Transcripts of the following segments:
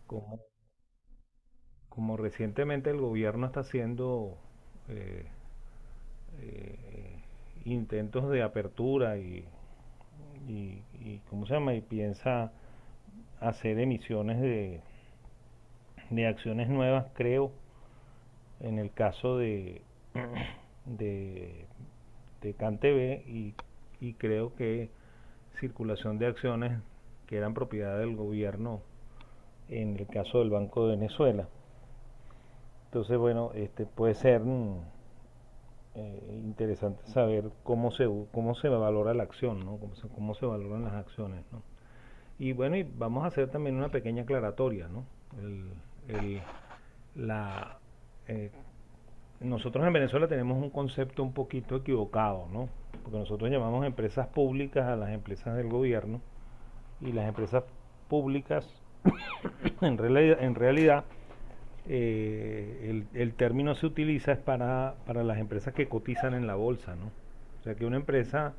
como, como recientemente el gobierno está haciendo eh, eh, intentos de apertura y ¿cómo se llama? Y piensa hacer emisiones de acciones nuevas, creo, en el caso de, de CanTV y creo que circulación de acciones que eran propiedad del gobierno en el caso del Banco de Venezuela. Entonces, bueno, puede ser interesante saber cómo se valora la acción, ¿no? Cómo se valoran las acciones, ¿no? Y bueno, y vamos a hacer también una pequeña aclaratoria, ¿no? El, el, la, eh, Nosotros en Venezuela tenemos un concepto un poquito equivocado, ¿no? Porque nosotros llamamos empresas públicas a las empresas del gobierno y las empresas públicas en realidad el término se utiliza es para las empresas que cotizan en la bolsa, ¿no? O sea que una empresa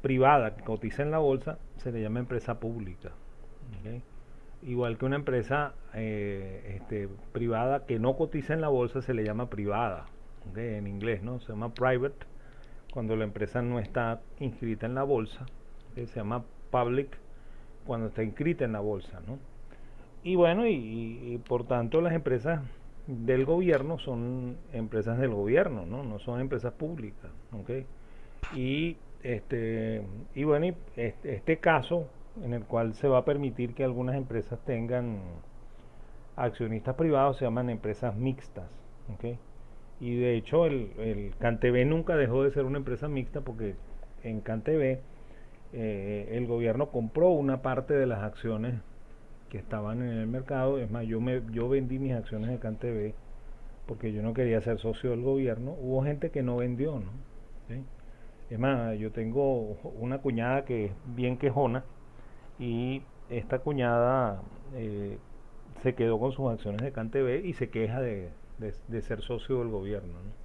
privada que cotiza en la bolsa se le llama empresa pública. ¿Ok? Igual que una empresa privada que no cotiza en la bolsa se le llama privada, ¿okay? En inglés, ¿no? Se llama private cuando la empresa no está inscrita en la bolsa, ¿okay? Se llama public cuando está inscrita en la bolsa, ¿no? Y bueno, y por tanto las empresas del gobierno son empresas del gobierno, ¿no? No son empresas públicas, ¿okay? Y y bueno, este caso en el cual se va a permitir que algunas empresas tengan accionistas privados se llaman empresas mixtas, ¿okay? Y de hecho el CanTV nunca dejó de ser una empresa mixta porque en CanTV el gobierno compró una parte de las acciones que estaban en el mercado. Es más, yo vendí mis acciones de CanTV porque yo no quería ser socio del gobierno. Hubo gente que no vendió, ¿no? ¿Sí? Es más, yo tengo una cuñada que es bien quejona y esta cuñada se quedó con sus acciones de CanTV y se queja de ser socio del gobierno, ¿no?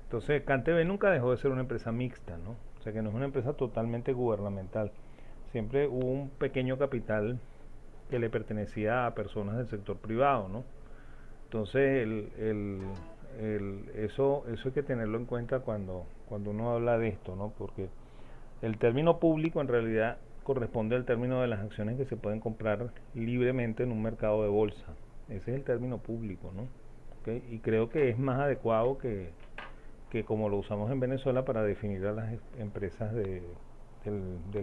Entonces, CanTV nunca dejó de ser una empresa mixta, ¿no? O sea que no es una empresa totalmente gubernamental. Siempre hubo un pequeño capital que le pertenecía a personas del sector privado, ¿no? Entonces, eso hay que tenerlo en cuenta cuando uno habla de esto, ¿no? Porque el término público en realidad corresponde al término de las acciones que se pueden comprar libremente en un mercado de bolsa. Ese es el término público, ¿no? ¿Okay? Y creo que es más adecuado que como lo usamos en Venezuela para definir a las empresas del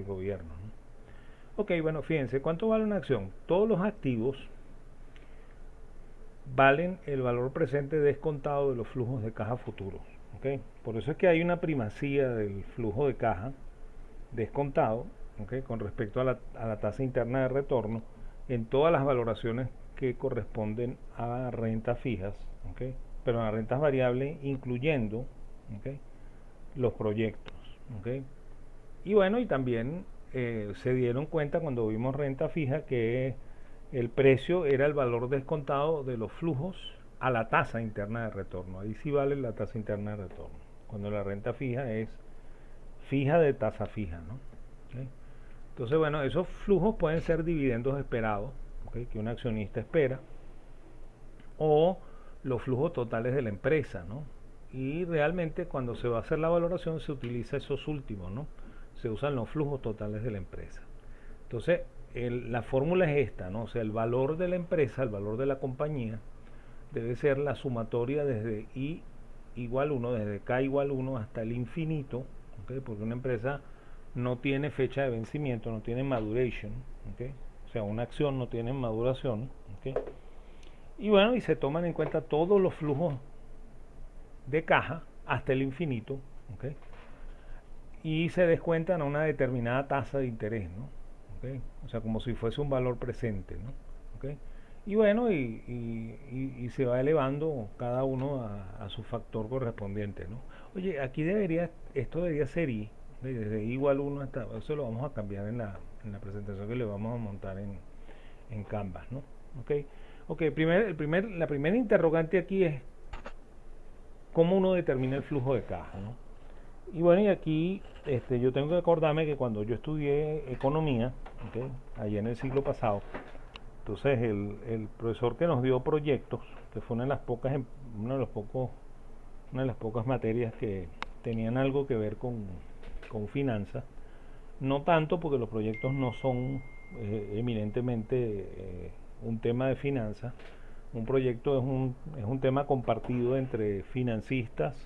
gobierno, ¿no? Ok, bueno, fíjense, ¿cuánto vale una acción? Todos los activos valen el valor presente descontado de los flujos de caja futuros. ¿Okay? Por eso es que hay una primacía del flujo de caja descontado, ¿okay? Con respecto a la tasa interna de retorno en todas las valoraciones que corresponden a rentas fijas, ¿okay? Pero a rentas variables incluyendo, ¿okay? Los proyectos. ¿Okay? Y bueno, y también se dieron cuenta cuando vimos renta fija que el precio era el valor descontado de los flujos a la tasa interna de retorno. Ahí sí vale la tasa interna de retorno. Cuando la renta fija es fija de tasa fija, ¿no? ¿Okay? Entonces, bueno, esos flujos pueden ser dividendos esperados, ¿okay? Que un accionista espera, o los flujos totales de la empresa, ¿no? Y realmente cuando se va a hacer la valoración se utiliza esos últimos, ¿no? Se usan los flujos totales de la empresa. Entonces, la fórmula es esta, ¿no? O sea, el valor de la empresa, el valor de la compañía, debe ser la sumatoria desde I igual 1, desde K igual 1 hasta el infinito, ¿okay? Porque una empresa no tiene fecha de vencimiento, no tiene maduration, ¿okay? O sea, una acción no tiene maduración, ¿okay? Y bueno, y se toman en cuenta todos los flujos de caja hasta el infinito, ¿okay? Y se descuentan a una determinada tasa de interés, ¿no? ¿Okay? O sea, como si fuese un valor presente, ¿no? ¿Okay? Y bueno, y se va elevando cada uno a su factor correspondiente, ¿no? Oye, aquí esto debería ser I, desde I igual 1 hasta, eso lo vamos a cambiar en la presentación que le vamos a montar en Canvas, ¿no? ¿Ok? Ok, la primera interrogante aquí es cómo uno determina el flujo de caja, ¿no? Y bueno, y aquí yo tengo que acordarme que cuando yo estudié economía, ¿okay? Allá en el siglo pasado, Entonces el profesor que nos dio proyectos, que fue una de los pocos, una de las pocas materias que tenían algo que ver con finanzas, no tanto porque los proyectos no son eminentemente un tema de finanzas. Un proyecto es un tema compartido entre financistas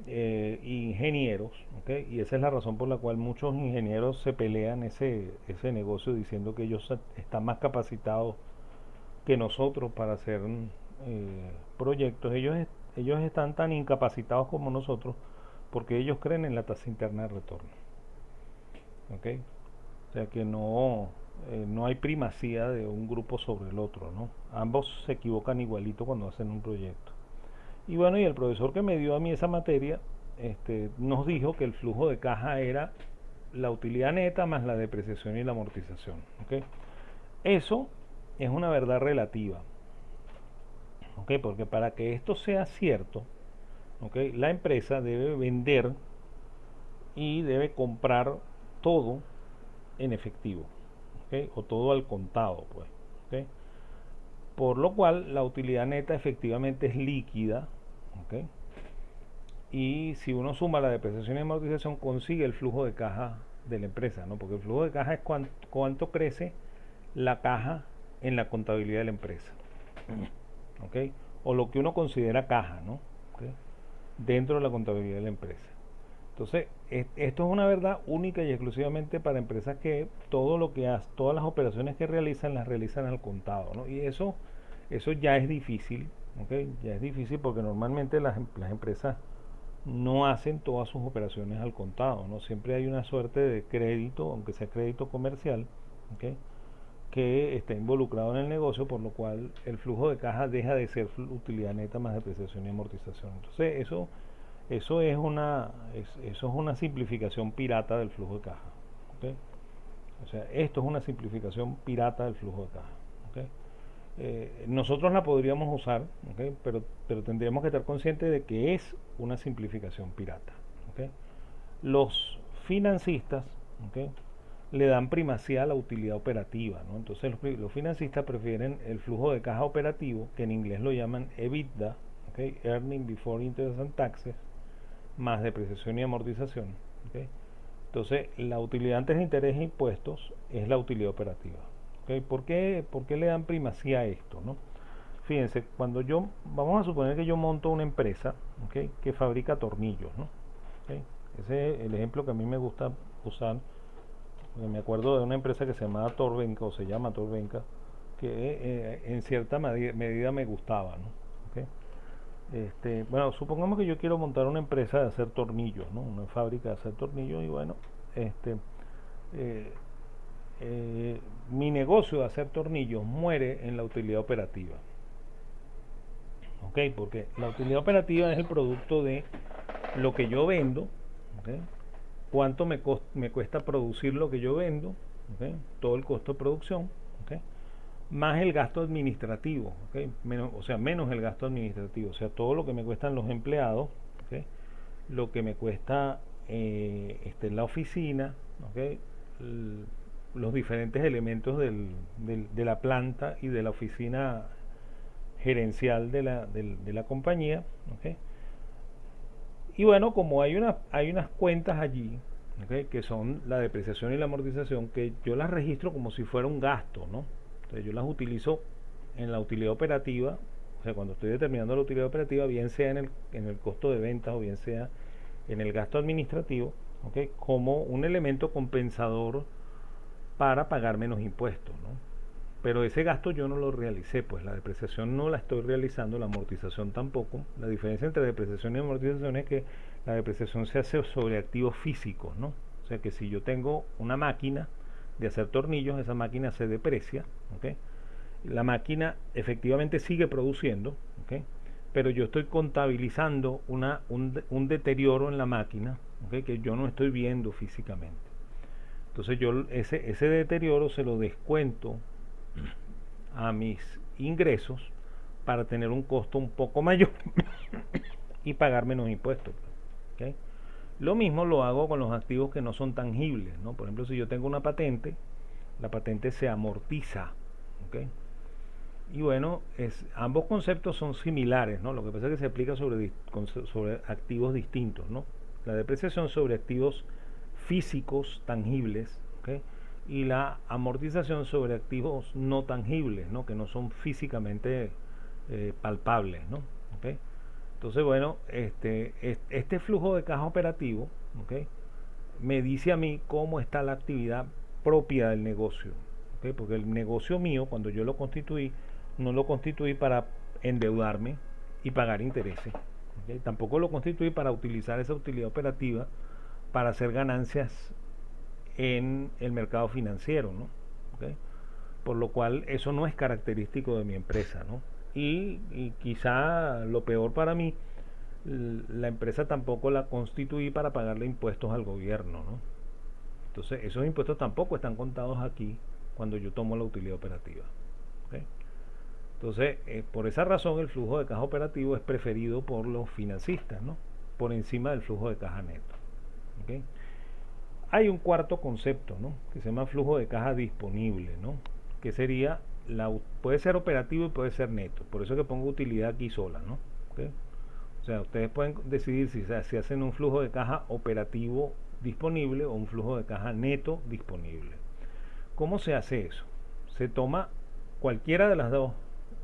e ingenieros, ¿okay? Y esa es la razón por la cual muchos ingenieros se pelean ese negocio diciendo que ellos están más capacitados que nosotros para hacer proyectos. Ellos están tan incapacitados como nosotros porque ellos creen en la tasa interna de retorno. ¿Okay? O sea que no hay primacía de un grupo sobre el otro, ¿no? Ambos se equivocan igualito cuando hacen un proyecto. Y bueno, y el profesor que me dio a mí esa materia nos dijo que el flujo de caja era la utilidad neta más la depreciación y la amortización. ¿Okay? Eso es una verdad relativa. ¿Okay? Porque para que esto sea cierto, ¿okay? La empresa debe vender y debe comprar todo en efectivo, ¿okay? O todo al contado, pues. ¿Okay? Por lo cual la utilidad neta efectivamente es líquida, ¿okay? Y si uno suma la depreciación y amortización consigue el flujo de caja de la empresa, ¿no? Porque el flujo de caja es cuánto crece la caja en la contabilidad de la empresa, ¿okay? O lo que uno considera caja, ¿no? ¿Okay? Dentro de la contabilidad de la empresa. Entonces, esto es una verdad única y exclusivamente para empresas que todo lo que hacen, todas las operaciones que realizan, las realizan al contado, ¿no? Y eso ya es difícil, ¿okay? Ya es difícil porque normalmente las empresas no hacen todas sus operaciones al contado, ¿no? Siempre hay una suerte de crédito, aunque sea crédito comercial, ¿okay? Que está involucrado en el negocio, por lo cual el flujo de caja deja de ser utilidad neta más depreciación y amortización. Entonces eso es una simplificación pirata del flujo de caja. ¿Okay? O sea, esto es una simplificación pirata del flujo de caja. ¿Okay? Nosotros la podríamos usar, ¿okay? pero tendríamos que estar conscientes de que es una simplificación pirata. ¿Okay? Los financistas, ¿okay? le dan primacía a la utilidad operativa, ¿no? Entonces los financistas prefieren el flujo de caja operativo, que en inglés lo llaman EBITDA, ¿okay? Earning Before Interest and Taxes, más depreciación y amortización. ¿Okay? Entonces, la utilidad antes de interés e impuestos es la utilidad operativa. ¿Okay? ¿Por qué le dan primacía a esto? ¿No? Fíjense, vamos a suponer que yo monto una empresa, ¿okay? que fabrica tornillos, ¿no? ¿Okay? Ese es el ejemplo que a mí me gusta usar. Me acuerdo de una empresa que se llamaba Torbenca, o se llama Torbenca, que en cierta medida me gustaba, ¿no? ¿Okay? Bueno, supongamos que yo quiero montar una empresa de hacer tornillos, ¿no? Una fábrica de hacer tornillos y bueno, eh, mi negocio de hacer tornillos muere en la utilidad operativa. ¿Ok? Porque la utilidad operativa es el producto de lo que yo vendo, ¿okay? Cuánto me cuesta producir lo que yo vendo, ¿okay? Todo el costo de producción, ¿okay? Más el gasto administrativo, ¿okay? menos el gasto administrativo, o sea, todo lo que me cuestan los empleados, ¿okay? Lo que me cuesta la oficina, ¿okay? Los diferentes elementos de la planta y de la oficina gerencial de la compañía, ¿okay? Y bueno, como hay unas cuentas allí, ¿okay? que son la depreciación y la amortización, que yo las registro como si fuera un gasto, ¿no? Entonces yo las utilizo en la utilidad operativa, o sea, cuando estoy determinando la utilidad operativa, bien sea en el costo de ventas o bien sea en el gasto administrativo, ¿okay? Como un elemento compensador para pagar menos impuestos, ¿no? Pero ese gasto yo no lo realicé, pues la depreciación no la estoy realizando, la amortización tampoco. La diferencia entre depreciación y amortización es que la depreciación se hace sobre activos físicos, ¿no? O sea que si yo tengo una máquina de hacer tornillos, esa máquina se deprecia, ¿okay? La máquina efectivamente sigue produciendo, ¿okay? Pero yo estoy contabilizando un deterioro en la máquina, ¿okay? que yo no estoy viendo físicamente. Entonces yo ese deterioro se lo descuento a mis ingresos para tener un costo un poco mayor y pagar menos impuestos. ¿Okay? Lo mismo lo hago con los activos que no son tangibles, ¿no? Por ejemplo, si yo tengo una patente, la patente se amortiza, ¿ok? Y bueno, ambos conceptos son similares, ¿no? Lo que pasa es que se aplica sobre activos distintos, ¿no? La depreciación sobre activos físicos tangibles, ¿ok? Y la amortización sobre activos no tangibles, ¿no? Que no son físicamente palpables, ¿no? ¿Ok? Entonces, bueno, este flujo de caja operativo, ¿ok? Me dice a mí cómo está la actividad propia del negocio, ¿ok? Porque el negocio mío, cuando yo lo constituí, no lo constituí para endeudarme y pagar intereses, ¿ok? Tampoco lo constituí para utilizar esa utilidad operativa para hacer ganancias en el mercado financiero, ¿no? ¿Ok? Por lo cual eso no es característico de mi empresa, ¿no? Y quizá lo peor para mí, la empresa tampoco la constituí para pagarle impuestos al gobierno, ¿no? Entonces esos impuestos tampoco están contados aquí cuando yo tomo la utilidad operativa, ¿ok? Entonces, por esa razón el flujo de caja operativo es preferido por los financistas, ¿no? Por encima del flujo de caja neto, ¿ok? Hay un cuarto concepto, ¿no? Que se llama flujo de caja disponible, ¿no? Que sería, puede ser operativo y puede ser neto. Por eso que pongo utilidad aquí sola, ¿no? ¿Okay? O sea, ustedes pueden decidir si hacen un flujo de caja operativo disponible o un flujo de caja neto disponible. ¿Cómo se hace eso? Se toma cualquiera de las dos,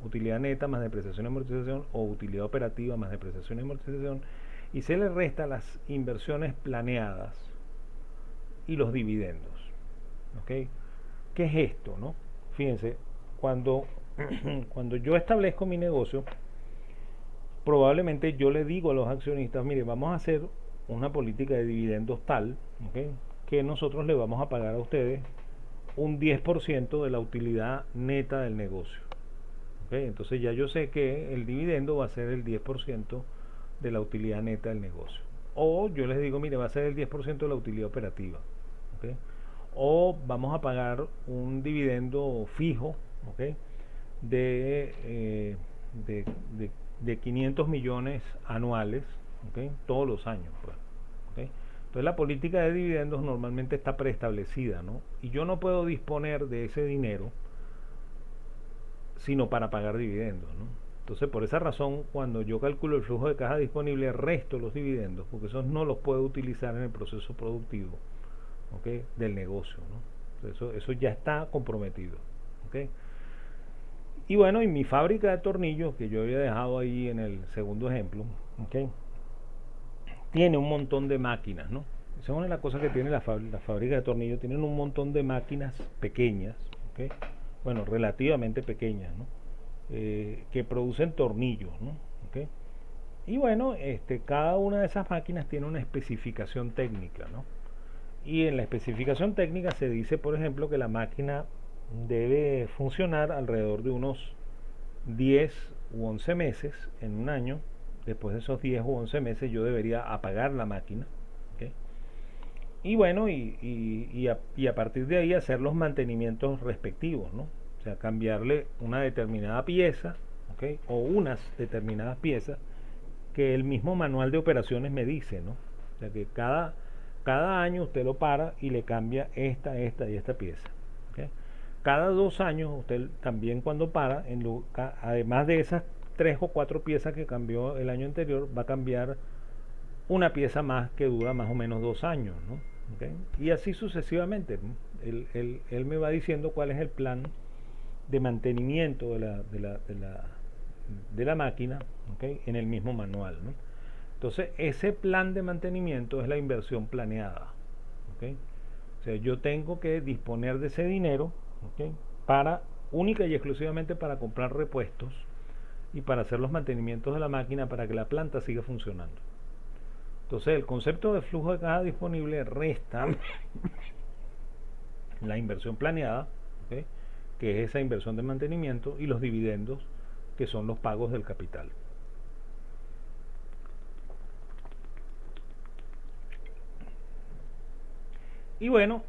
utilidad neta más depreciación y amortización o utilidad operativa más depreciación y amortización, y se le resta las inversiones planeadas y los dividendos. ¿Ok? ¿Qué es esto, no? Fíjense, cuando, cuando yo establezco mi negocio, probablemente yo le digo a los accionistas, mire, vamos a hacer una política de dividendos tal, ¿ok? Que nosotros le vamos a pagar a ustedes un 10% de la utilidad neta del negocio. ¿Ok? Entonces ya yo sé que el dividendo va a ser el 10% de la utilidad neta del negocio. O yo les digo, mire, va a ser el 10% de la utilidad operativa. ¿Ok? O vamos a pagar un dividendo fijo, ¿ok? de, eh, de, de 500 millones anuales, ¿ok? Todos los años, pues, ¿ok? Entonces la política de dividendos normalmente está preestablecida, ¿no? Y yo no puedo disponer de ese dinero sino para pagar dividendos, ¿no? Entonces, por esa razón, cuando yo calculo el flujo de caja disponible, resto los dividendos, porque esos no los puedo utilizar en el proceso productivo, ¿ok? Del negocio, ¿no? Eso ya está comprometido, ¿ok? Y bueno, en mi fábrica de tornillos, que yo había dejado ahí en el segundo ejemplo, ¿ok? Tiene un montón de máquinas, ¿no? Esa es una de las cosas que tiene la fábrica de tornillos, tienen un montón de máquinas pequeñas, ¿ok? Bueno, relativamente pequeñas, ¿no? Que producen tornillos, ¿no? ¿Ok? Y bueno, cada una de esas máquinas tiene una especificación técnica, ¿no? Y en la especificación técnica se dice, por ejemplo, que la máquina debe funcionar alrededor de unos 10 u 11 meses en un año. Después de esos 10 u 11 meses yo debería apagar la máquina, ¿okay? Y bueno, y a partir de ahí hacer los mantenimientos respectivos, ¿no? O sea, cambiarle una determinada pieza, ¿okay? O unas determinadas piezas que el mismo manual de operaciones me dice, ¿no? O sea, que cada año usted lo para y le cambia esta y esta pieza, ¿okay? Cada 2 años usted también cuando para, además de esas 3 o 4 piezas que cambió el año anterior, va a cambiar una pieza más que dura más o menos 2 años, ¿no? ¿Okay? Y así sucesivamente, ¿no? Él me va diciendo cuál es el plan de mantenimiento de la máquina, ¿okay? En el mismo manual, ¿no? Entonces, ese plan de mantenimiento es la inversión planeada, ¿okay? O sea, yo tengo que disponer de ese dinero, ¿okay? Para única y exclusivamente para comprar repuestos y para hacer los mantenimientos de la máquina para que la planta siga funcionando. Entonces, el concepto de flujo de caja disponible resta la inversión planeada, ¿okay? Que es esa inversión de mantenimiento, y los dividendos, que son los pagos del capital. Y bueno,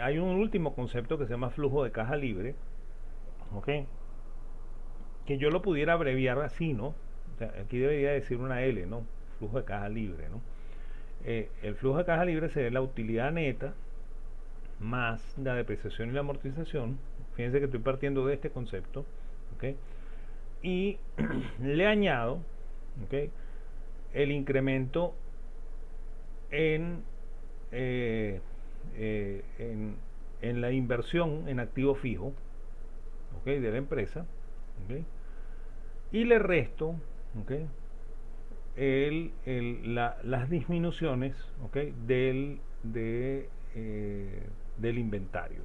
hay un último concepto que se llama flujo de caja libre, ¿ok? Que yo lo pudiera abreviar así, ¿no? O sea, aquí debería decir una L, ¿no? Flujo de caja libre, ¿no? El flujo de caja libre sería la utilidad neta más la depreciación y la amortización, Fíjense que estoy partiendo de este concepto, ¿ok? Y le añado, ¿ok?, el incremento en, eh, eh, en, en la inversión en activo fijo, ¿ok?, de la empresa, ¿ok?, y le resto, ¿ok?, las disminuciones, ¿ok?, del inventario,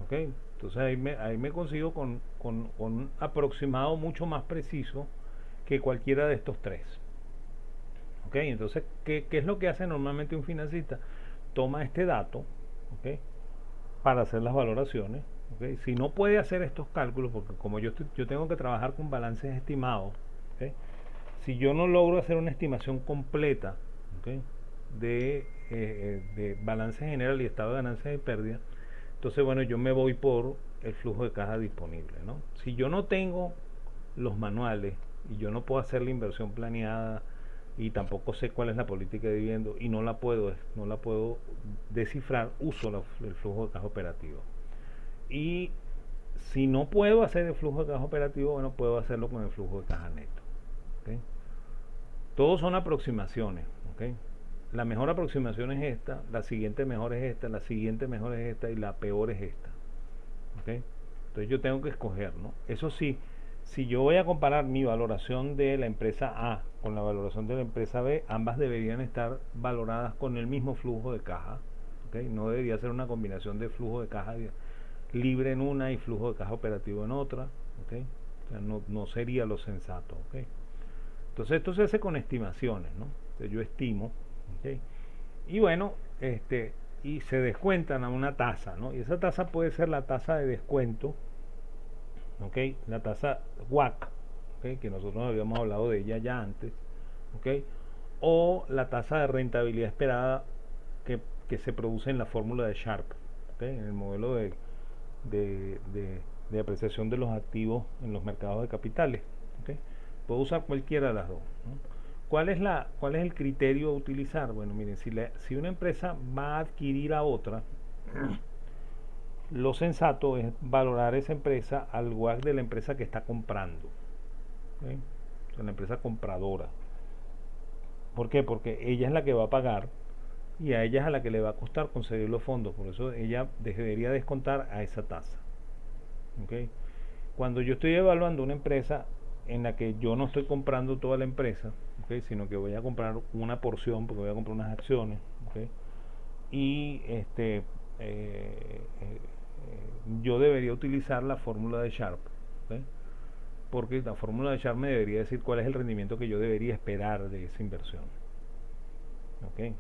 ¿ok? Entonces ahí me consigo con un aproximado mucho más preciso que cualquiera de estos tres, ¿ok? Entonces, ¿qué es lo que hace normalmente un financista? Toma este dato, ¿ok?, para hacer las valoraciones, ¿ok? Si no puede hacer estos cálculos, porque como yo tengo que trabajar con balances estimados, ¿ok?, si yo no logro hacer una estimación completa, ¿ok?, de balance general y estado de ganancias y pérdidas, entonces, bueno, yo me voy por el flujo de caja disponible, ¿no? Si yo no tengo los manuales y yo no puedo hacer la inversión planeada y tampoco sé cuál es la política de dividendo y no la puedo descifrar, uso el flujo de caja operativo. Y si no puedo hacer el flujo de caja operativo, bueno, puedo hacerlo con el flujo de caja neto, ¿okay? Todos son aproximaciones, ¿okay? La mejor aproximación es esta, la siguiente mejor es esta, la siguiente mejor es esta y la peor es esta, ¿okay? Entonces yo tengo que escoger, ¿no? Eso sí, si yo voy a comparar mi valoración de la empresa A con la valoración de la empresa B, ambas deberían estar valoradas con el mismo flujo de caja, ¿okay? No debería ser una combinación de flujo de caja libre en una y flujo de caja operativo en otra, ¿okay? O sea, no sería lo sensato, ¿okay? Entonces esto se hace con estimaciones, ¿no? Entonces yo estimo, ¿okay?, y bueno, y se descuentan a una tasa, ¿no? Y esa tasa puede ser la tasa de descuento, ¿ok?, la tasa WACC, ¿okay?, que nosotros habíamos hablado de ella ya antes, ¿ok?, o la tasa de rentabilidad esperada que se produce en la fórmula de Sharpe, ¿okay?, en el modelo de, de apreciación de los activos en los mercados de capitales, ¿okay? Puedo usar cualquiera de las dos, ¿no? ¿Cuál es el criterio a utilizar? Bueno, miren, si una empresa va a adquirir a otra, lo sensato es valorar esa empresa al WACC de la empresa que está comprando, ¿okay?, o sea, la empresa compradora. ¿Por qué? Porque ella es la que va a pagar y a ella es a la que le va a costar conseguir los fondos, por eso ella debería descontar a esa tasa, ¿okay? Cuando yo estoy evaluando una empresa en la que yo no estoy comprando toda la empresa, ¿okay?, sino que voy a comprar una porción porque voy a comprar unas acciones, ¿okay?, y yo debería utilizar la fórmula de Sharpe, ¿okay?, porque la fórmula de Sharpe me debería decir cuál es el rendimiento que yo debería esperar de esa inversión, ¿okay?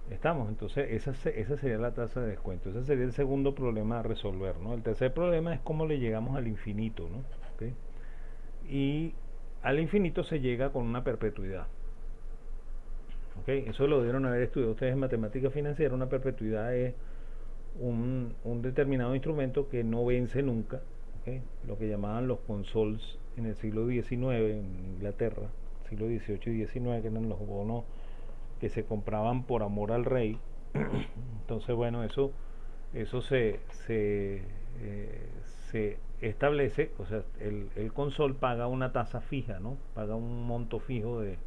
Estamos, entonces esa sería la tasa de descuento. Ese sería el segundo problema a resolver, ¿no? El tercer problema es cómo le llegamos al infinito, ¿no? ¿Okay? Y al infinito se llega con una perpetuidad, ¿okay? Eso lo debieron haber estudiado ustedes en matemática financiera. Una perpetuidad es un determinado instrumento que no vence nunca, ¿okay?, lo que llamaban los consols en el siglo XIX en Inglaterra, siglo XVIII y XIX, que eran los bonos que se compraban por amor al rey. Entonces, bueno, eso se establece, o sea, el consol paga una tasa fija, ¿no? Paga un monto fijo de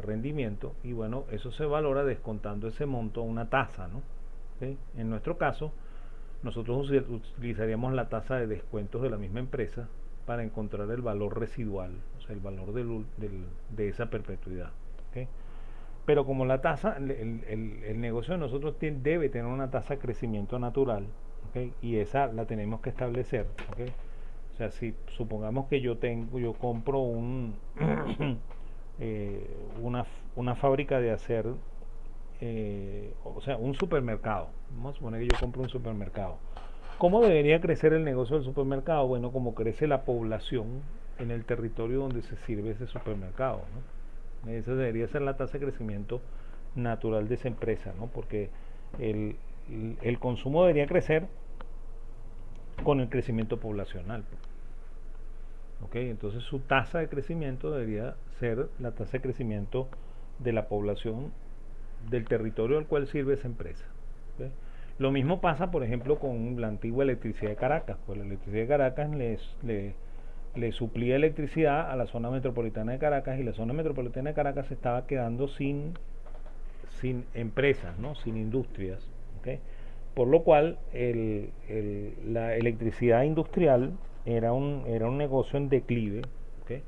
rendimiento y bueno, eso se valora descontando ese monto a una tasa, ¿no? ¿Okay? En nuestro caso, nosotros utilizaríamos la tasa de descuentos de la misma empresa para encontrar el valor residual, o sea, el valor de esa perpetuidad, ¿okay? Pero como la tasa, el negocio de nosotros debe tener una tasa de crecimiento natural, ¿okay?, y esa la tenemos que establecer, ¿okay? O sea, si supongamos que yo compro una fábrica de hacer, o sea, un supermercado. Vamos a suponer que yo compro un supermercado. ¿Cómo debería crecer el negocio del supermercado? Bueno, como crece la población en el territorio donde se sirve ese supermercado, ¿no? Esa debería ser la tasa de crecimiento natural de esa empresa, ¿no? Porque el consumo debería crecer con el crecimiento poblacional, ¿okay? Entonces su tasa de crecimiento debería ser la tasa de crecimiento de la población del territorio al cual sirve esa empresa, ¿okay? Lo mismo pasa, por ejemplo, con la antigua electricidad de Caracas. Pues la electricidad de Caracas le suplía electricidad a la zona metropolitana de Caracas, y la zona metropolitana de Caracas se estaba quedando sin empresas, ¿no? Sin industrias. ¿Okay? Por lo cual la electricidad industrial era un negocio en declive, ¿okay?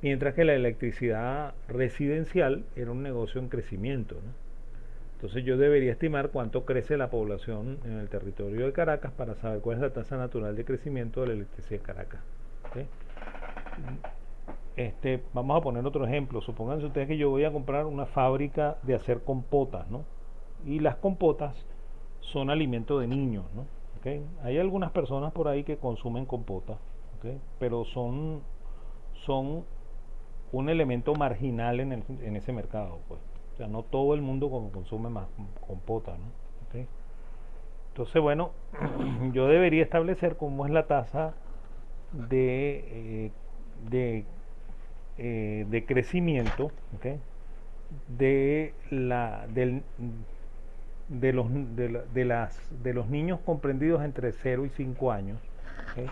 Mientras que la electricidad residencial era un negocio en crecimiento, ¿no? Entonces yo debería estimar cuánto crece la población en el territorio de Caracas para saber cuál es la tasa natural de crecimiento de la electricidad de Caracas. ¿Okay? Vamos a poner otro ejemplo. Supónganse ustedes que yo voy a comprar una fábrica de hacer compotas, ¿no? Y las compotas son alimento de niños, ¿no? ¿Okay? Hay algunas personas por ahí que consumen compotas, ¿okay? Pero son un elemento marginal en ese mercado, pues. O sea, no todo el mundo consume más compota, ¿no? ¿Okay? Entonces, bueno, yo debería establecer cómo es la tasa de, de, de crecimiento, ¿okay? de, la, del, de los niños comprendidos entre 0 y 5 años, ¿okay?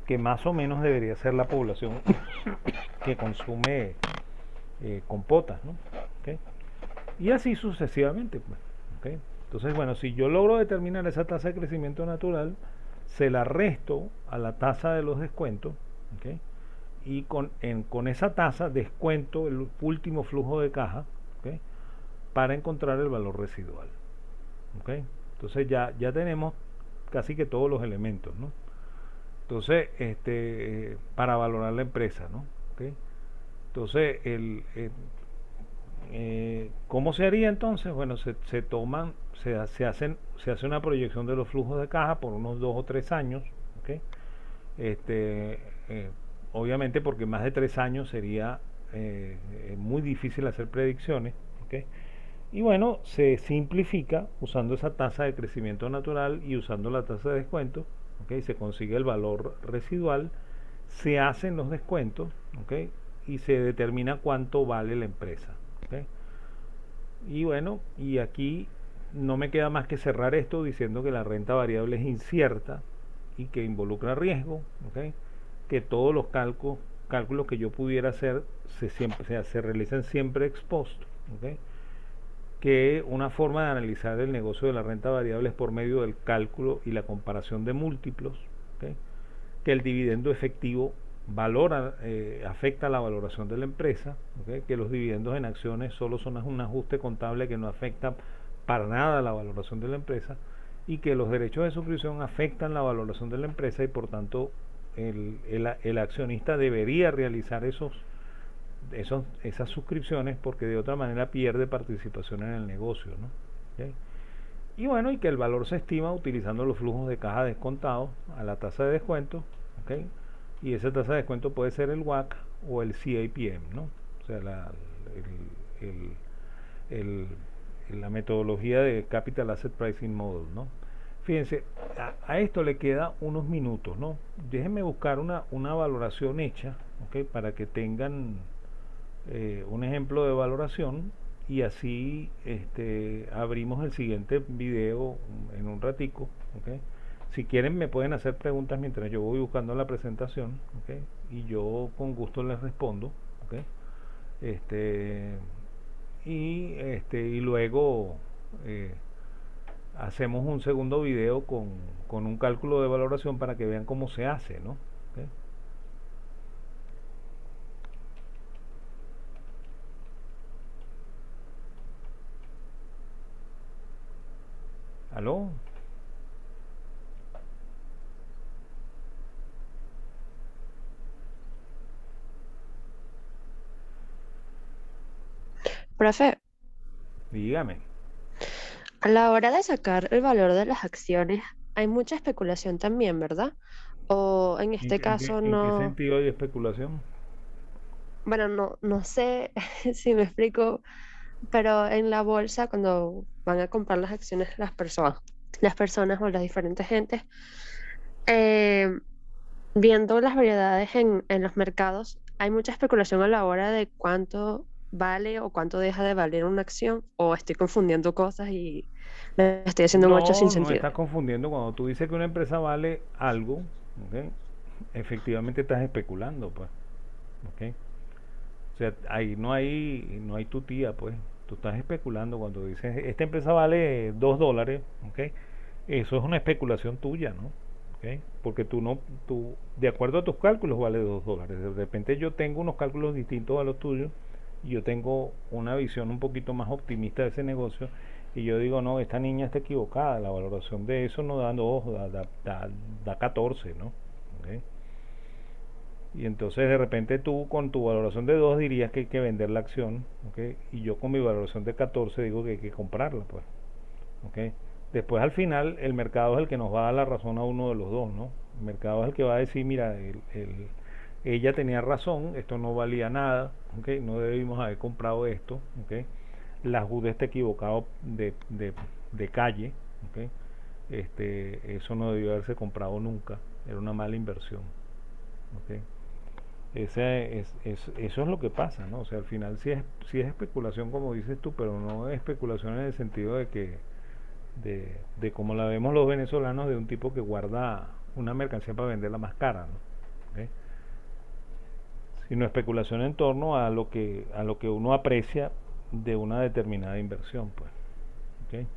Que más o menos debería ser la población que consume compotas, ¿no? ¿Okay? Y así sucesivamente, pues. ¿Okay? Entonces, bueno, si yo logro determinar esa tasa de crecimiento natural, se la resto a la tasa de los descuentos, ¿okay? Y con esa tasa descuento el último flujo de caja, ¿okay? Para encontrar el valor residual. ¿Okay? Entonces ya tenemos casi que todos los elementos, ¿no? Entonces, para valorar la empresa, ¿no? ¿Okay? Entonces, ¿cómo se haría entonces? Bueno, se hace una proyección de los flujos de caja por unos 2 o 3 años, ¿okay? Este, eh, Obviamente porque más de 3 años sería muy difícil hacer predicciones, ¿okay? Y bueno, se simplifica usando esa tasa de crecimiento natural y usando la tasa de descuento, ¿okay? Se consigue el valor residual, se hacen los descuentos, ¿okay? Y se determina cuánto vale la empresa, ¿okay? Y bueno, y aquí no me queda más que cerrar esto diciendo que la renta variable es incierta y que involucra riesgo, ¿okay? Que todos los cálculos que yo pudiera hacer se realizan siempre ex post, ¿okay? Que una forma de analizar el negocio de la renta variable es por medio del cálculo y la comparación de múltiplos, ¿okay? Que el dividendo efectivo afecta la valoración de la empresa, ¿okay? Que los dividendos en acciones solo son un ajuste contable que no afecta para nada la valoración de la empresa, y que los derechos de suscripción afectan la valoración de la empresa, y por tanto el accionista debería realizar esas suscripciones, porque de otra manera pierde participación en el negocio, ¿no? ¿Okay? Y bueno, y que el valor se estima utilizando los flujos de caja descontados a la tasa de descuento, ¿okay? Y esa tasa de descuento puede ser el WACC o el CAPM, ¿no? O sea, el, el, la metodología de Capital Asset Pricing Model, ¿no? Fíjense, a esto le queda unos minutos, ¿no? Déjenme buscar una valoración hecha, ¿okay? Para que tengan un ejemplo de valoración, y así abrimos el siguiente video en un ratico, ¿okay? Si quieren me pueden hacer preguntas mientras yo voy buscando la presentación, ¿okay? Y yo con gusto les respondo, ¿okay? Y luego hacemos un segundo video con un cálculo de valoración para que vean cómo se hace, ¿no? ¿Okay? ¿Aló? Profe, Dígame. a la hora de sacar el valor de las acciones, hay mucha especulación también, ¿verdad? O en ¿En, este en qué, caso en qué no, sentido hay especulación? bueno, no sé si me explico, pero en la bolsa cuando van a comprar las acciones las personas o las diferentes gentes, eh, viendo las variedades en los mercados, hay mucha especulación a la hora de cuánto vale o cuánto deja de valer una acción, o estoy confundiendo cosas y le estoy haciendo un 8 sin No, no sentido. estás confundiendo. Cuando tú dices que una empresa vale algo, ¿ok? Efectivamente estás especulando, pues. ¿Ok? O sea, ahí no hay tu tía, pues. Tú estás especulando cuando dices, esta empresa vale $2, ¿ok? Eso es una especulación tuya, ¿no? ¿Ok? Porque tú no, tú, de acuerdo a tus cálculos, vale $2. De repente yo tengo unos cálculos distintos a los tuyos y yo tengo una visión un poquito más optimista de ese negocio y yo digo, no, esta niña está equivocada, la valoración de eso no da 2, da 14, ¿no? ¿Ok? Y entonces de repente tú con tu valoración de 2 dirías que hay que vender la acción, ¿ok? Y yo con mi valoración de 14 digo que hay que comprarla, pues, ¿ok? Después al final el mercado es el que nos va a dar la razón a uno de los dos, ¿no? El mercado es el que va a decir, mira, ella tenía razón, esto no valía nada, ¿ok? No debimos haber comprado esto, ¿ok? La Jude está equivocado de calle, ¿ok? Eso no debió haberse comprado nunca, era una mala inversión, ¿ok? Eso es lo que pasa, ¿no? O sea, al final sí es especulación como dices tú, pero no es especulación en el sentido de que de como la vemos los venezolanos, de un tipo que guarda una mercancía para venderla más cara, ¿no? ¿Ok? Sino especulación en torno a lo que uno aprecia de una determinada inversión, pues. ¿Ok?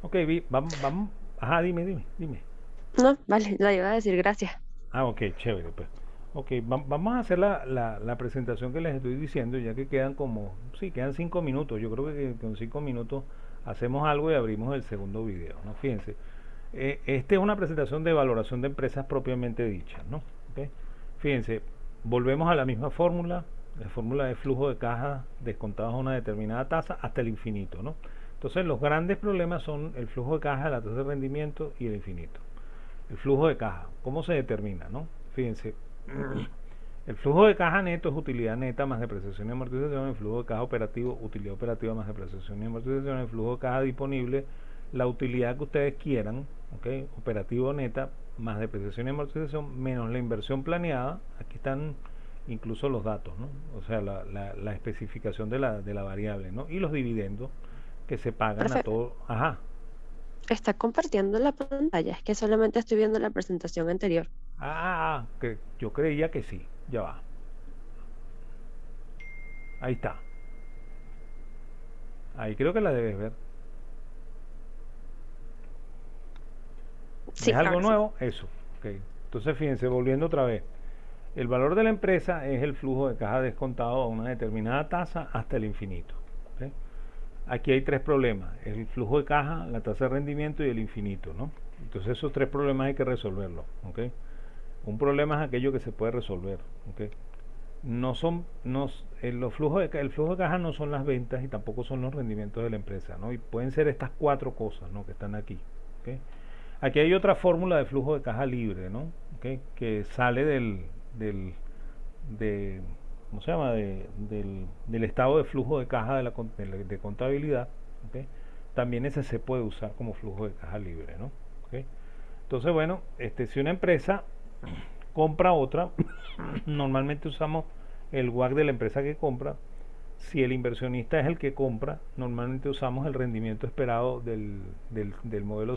Ok, vamos. Ajá, dime. No, vale, la iba a decir gracias. Ah, ok, chévere, pues. Ok, vamos a hacer la presentación que les estoy diciendo, ya que quedan como, sí, quedan 5 minutos. Yo creo que con 5 minutos hacemos algo y abrimos el segundo video, ¿no? Fíjense, esta es una presentación de valoración de empresas propiamente dichas, ¿no? Ok. Fíjense, volvemos a la misma fórmula, la fórmula de flujo de caja descontados a una determinada tasa hasta el infinito, ¿no? Entonces, los grandes problemas son el flujo de caja, la tasa de rendimiento y el infinito. El flujo de caja, ¿cómo se determina, no? Fíjense, el flujo de caja neto es utilidad neta más depreciación y amortización. El flujo de caja operativo, utilidad operativa más depreciación y amortización. El flujo de caja disponible, la utilidad que ustedes quieran, ¿ok? Operativo neta más depreciación y amortización menos la inversión planeada. Aquí están incluso los datos, ¿no? O sea, la especificación de la variable, ¿no? Y los dividendos que se pagan a Perfecto. todo. Ajá. Está compartiendo la pantalla. Es que solamente estoy viendo la presentación anterior. Que yo creía que sí. Ya va. Ahí está. Ahí creo que la debes ver. ¿Ves Sí, algo ahora sí. nuevo? Eso. Okay. Entonces fíjense, volviendo otra vez. El valor de la empresa es el flujo de caja descontado a una determinada tasa hasta el infinito. ¿Okay? Aquí hay tres problemas. El flujo de caja, la tasa de rendimiento y el infinito, ¿no? Entonces esos tres problemas hay que resolverlos. ¿Okay? Un problema es aquello que se puede resolver. ¿Okay? No son, no, el flujo de caja no son las ventas y tampoco son los rendimientos de la empresa, ¿no? Y pueden ser estas cuatro cosas, ¿no? Que están aquí. ¿Okay? Aquí hay otra fórmula de flujo de caja libre, ¿no? ¿Okay? Que sale del de, ¿cómo se llama? Del estado de flujo de caja de contabilidad. ¿Okay? También ese se puede usar como flujo de caja libre, ¿no? ¿Okay? Entonces, bueno, si una empresa compra otra, normalmente usamos el WACC de la empresa que compra. Si el inversionista es el que compra, normalmente usamos el rendimiento esperado del modelo